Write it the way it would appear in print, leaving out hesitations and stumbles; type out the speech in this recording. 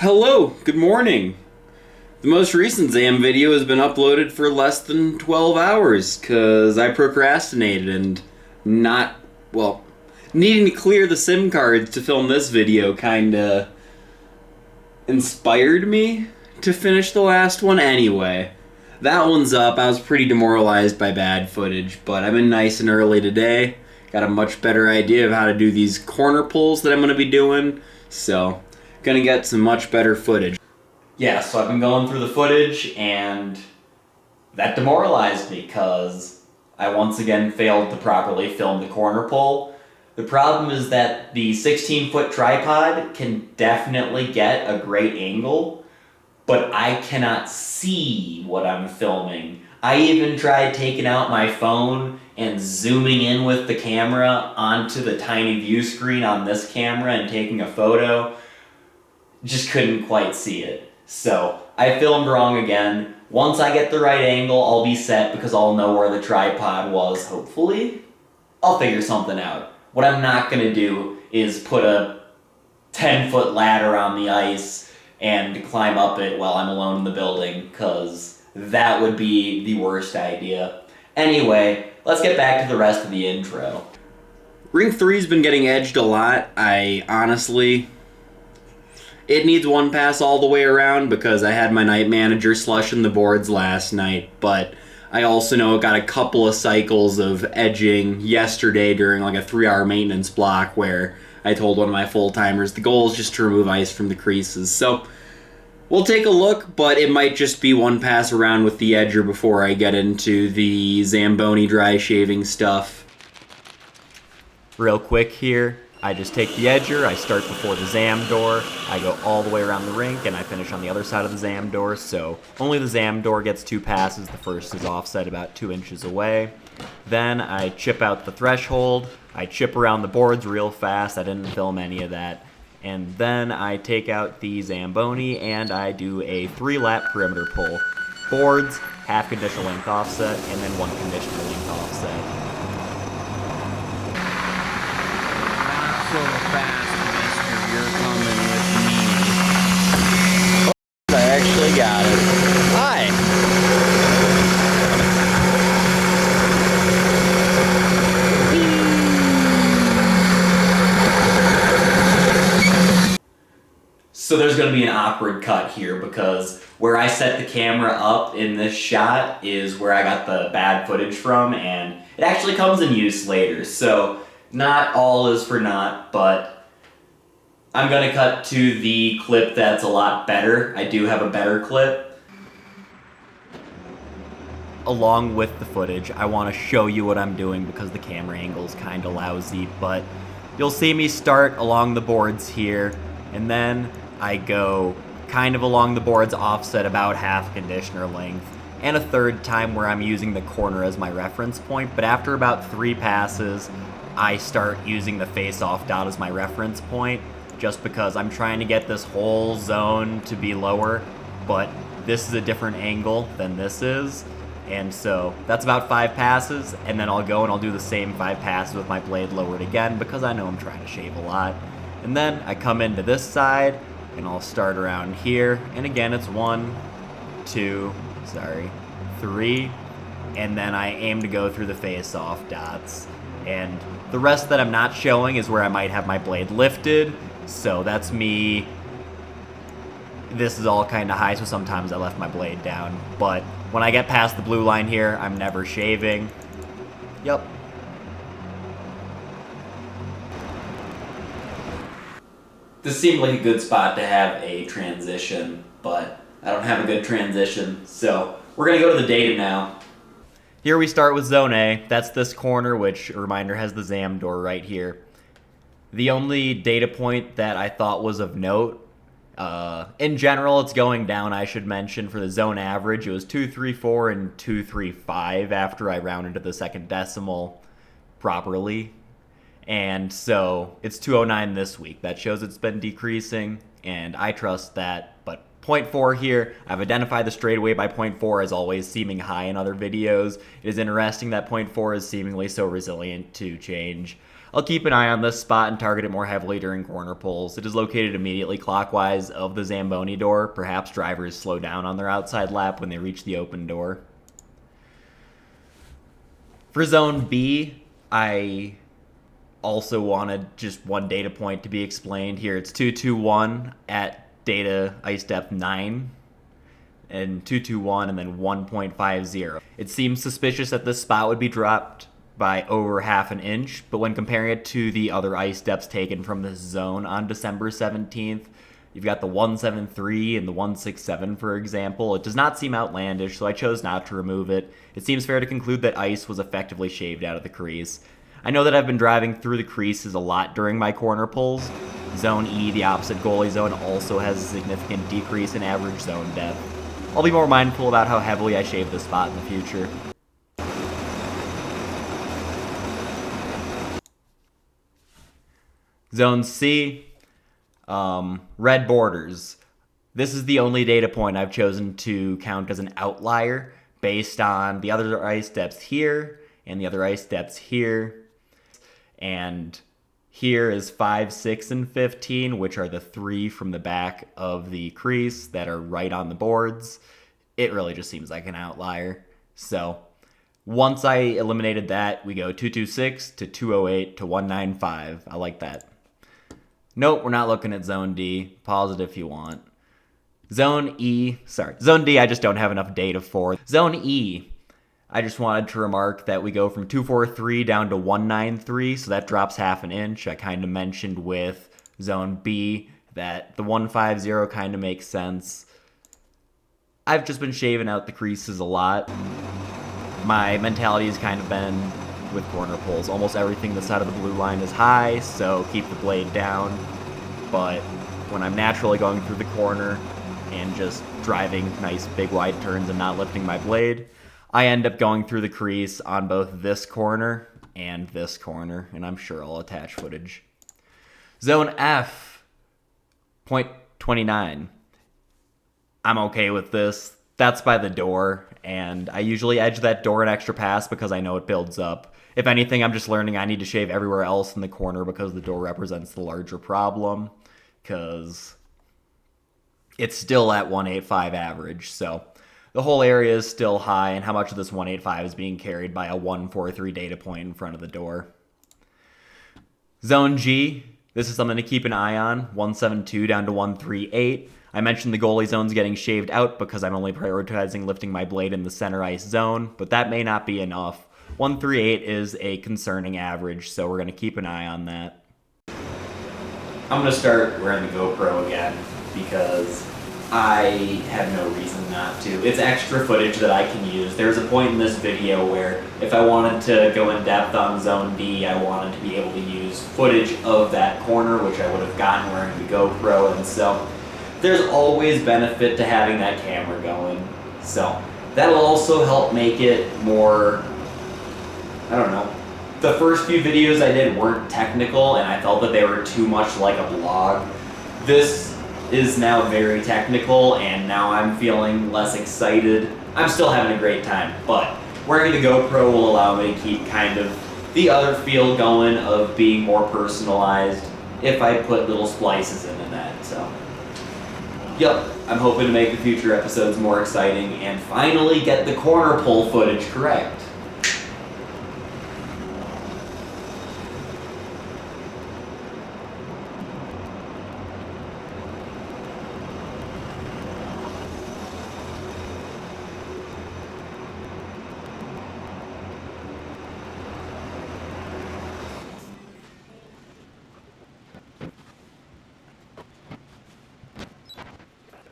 Hello, good morning. The most recent Zam video has been uploaded for less than 12 hours because I procrastinated and not, well, needing to clear the SIM cards to film this video kinda inspired me to finish the last one anyway. That one's up. I was pretty demoralized by bad footage, but I've been nice and early today. Got a much better idea of how to do these corner pulls that I'm going to be doing, so gonna get some much better footage. Yeah, so I've been going through the footage, and that demoralized me because I once again failed to properly film the corner pull. The problem is that the 16-foot tripod can definitely get a great angle, but I cannot see what I'm filming. I even tried taking out my phone and zooming in with the camera onto the tiny view screen on this camera and taking a photo. Just couldn't quite see it. So I filmed wrong again. Once I get the right angle, I'll be set because I'll know where the tripod was, hopefully. I'll figure something out. What I'm not gonna do is put a 10-foot ladder on the ice and climb up it while I'm alone in the building, because that would be the worst idea. Anyway, let's get back to the rest of the intro. Ring 3's been getting edged a lot. It needs one pass all the way around because I had my night manager slushing the boards last night, but I also know it got a couple of cycles of edging yesterday during like a 3-hour maintenance block where I told one of my full-timers the goal is just to remove ice from the creases. So we'll take a look, but it might just be one pass around with the edger before I get into the Zamboni dry shaving stuff. Real quick here, I just take the edger, I start before the Zam door, I go all the way around the rink, and I finish on the other side of the Zam door, so only the Zam door gets 2 passes. The first is offset about 2 inches away. Then I chip out the threshold, I chip around the boards real fast, I didn't film any of that, and then I take out the Zamboni and I do a 3-lap perimeter pull. Boards, half conditional length offset, and then 1 conditional length offset. So fast, mister, you're coming with me. I actually got it. Hi! So there's going to be an awkward cut here because where I set the camera up in this shot is where I got the bad footage from, and it actually comes in use later, so not all is for naught, but I'm gonna cut to the clip that's a lot better. I do have a better clip. Along with the footage, I want to show you what I'm doing because the camera angle's kind of lousy, but you'll see me start along the boards here, and then I go kind of along the boards offset about half conditioner length, and a third time where I'm using the corner as my reference point, but after about 3 passes, I start using the face-off dot as my reference point, just because I'm trying to get this whole zone to be lower, but this is a different angle than this is, and so that's about 5 passes, and then I'll go and I'll do the same 5 passes with my blade lowered again, because I know I'm trying to shave a lot. And then I come into this side, and I'll start around here, and again it's 1, 2, 3, and then I aim to go through the face-off dots. And the rest that I'm not showing is where I might have my blade lifted, so that's me. This is all kind of high, so sometimes I left my blade down, but when I get past the blue line here, I'm never shaving. Yep. This seemed like a good spot to have a transition, but I don't have a good transition, so we're gonna go to the data now. Here we start with Zone A. That's this corner, which, a reminder, has the Zam door right here. The only data point that I thought was of note, in general, it's going down, I should mention, for the zone average. It was 234 and 235 after I rounded to the second decimal properly. And so it's 209 this week. That shows it's been decreasing, and I trust that. But 0.4 here, I've identified the straightaway by 0.4 as always seeming high in other videos. It is interesting that 0.4 is seemingly so resilient to change. I'll keep an eye on this spot and target it more heavily during corner pulls. It is located immediately clockwise of the Zamboni door. Perhaps drivers slow down on their outside lap when they reach the open door. For Zone B, I also wanted just one data point to be explained here. It's 221 at data ice depth 9 and 221 and then 1.50. It seems suspicious that this spot would be dropped by over half an inch, but when comparing it to the other ice depths taken from this zone on December 17th, you've got the 173 and the 167, for example. It does not seem outlandish, so I chose not to remove it. It seems fair to conclude that ice was effectively shaved out of the crease. I know that I've been driving through the creases a lot during my corner pulls. Zone E, the opposite goalie zone, also has a significant decrease in average zone depth. I'll be more mindful about how heavily I shave this spot in the future. Zone C, red borders. This is the only data point I've chosen to count as an outlier based on the other ice depths here and the other ice depths here. And here is 5, 6, and 15, which are the 3 from the back of the crease that are right on the boards. It really just seems like an outlier. So once I eliminated that, we go 226 to 208 to 195. I like that. Nope, we're not looking at Zone D. Pause it if you want. Zone D, I just don't have enough data for. Zone E, I just wanted to remark that we go from 243 down to 193, so that drops half an inch. I kind of mentioned with Zone B that the 150 kind of makes sense. I've just been shaving out the creases a lot. My mentality has kind of been with corner pulls. Almost everything this side of the blue line is high, so keep the blade down. But when I'm naturally going through the corner and just driving nice big wide turns and not lifting my blade, I end up going through the crease on both this corner and this corner, and I'm sure I'll attach footage. Zone F, 0.29. I'm okay with this. That's by the door, and I usually edge that door an extra pass because I know it builds up. If anything, I'm just learning I need to shave everywhere else in the corner because the door represents the larger problem, because it's still at 185 average, so the whole area is still high, and how much of this 185 is being carried by a 143 data point in front of the door. Zone G, this is something to keep an eye on, 172 down to 138. I mentioned the goalie zone's getting shaved out because I'm only prioritizing lifting my blade in the center ice zone, but that may not be enough. 138 is a concerning average, so we're going to keep an eye on that. I'm going to start wearing the GoPro again because I have no reason not to. It's extra footage that I can use. There's a point in this video where if I wanted to go in depth on Zone D, I wanted to be able to use footage of that corner, which I would have gotten wearing the GoPro, and so there's always benefit to having that camera going. So that'll also help make it more, I don't know. The first few videos I did weren't technical, and I felt that they were too much like a blog. This is now very technical, and now I'm feeling less excited. I'm still having a great time, but wearing the GoPro will allow me to keep kind of the other feel going of being more personalized if I put little splices into that, so. Yep, I'm hoping to make the future episodes more exciting and finally get the corner pull footage correct.